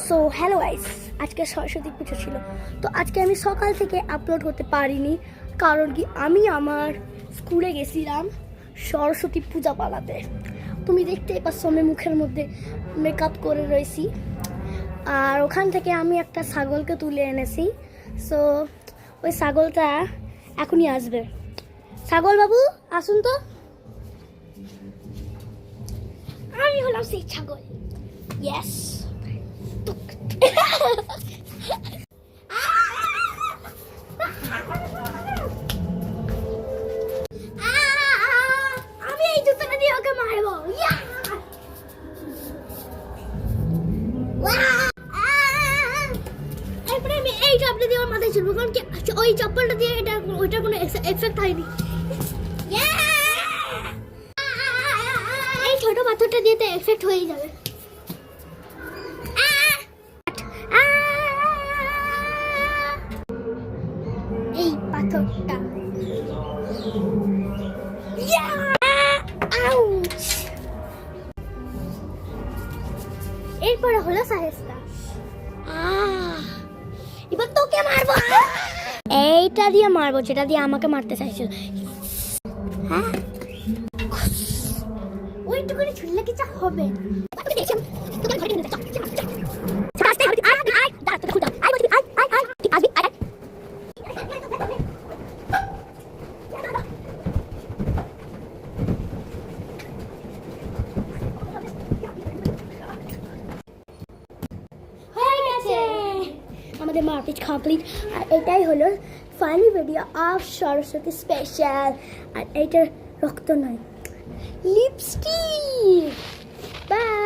So hello guys, আজকে সরস্বতী পুজো ছিল। তো আজকে আমি সকাল থেকে আপলোড করতে পারিনি, কারণ কি আমি আমার স্কুলে গেছিলাম সরস্বতী পূজা পালাতে। তুমি দেখতেই পাচ্ছ আমি মুখের মধ্যে মেকআপ করে রয়েছি। আর ওখান থেকে আমি একটা ছাগলকে তুলে এনেছি। সো ওই ছাগলটা এখনই আসবে। ছাগল বাবু আসুন তো। আমি হলাম সেই ছাগল। ইয়েস। আমি এই জুতোটা দিয়ে ওকে মারবো। এরপরে আমি এই চপ্পলটা দিয়ে ওর মাথায় ছুড়বো, কারণ কি ওই চপ্পলটা দিয়ে ওইটার কোনো এফেক্ট হয়নি। এই ছোট পাথরটা দিয়ে তো এফেক্ট হয়ে যাবে। এই পাথরটা এরপরে হলো সাহেস্তা। এবার তোকে মারবো। এইটা দিয়ে মারবো যেটা দিয়ে আমাকে মারতে চাইছিল। হ্যাঁ, ওইটুকুনি ছুড়লে কিছু হবে। আমাদের মারপিট কমপ্লিট। আর এটাই হলো final video of Saraswati special. আর এইটার রক্ত নয়, লিপস্টিক। বাই।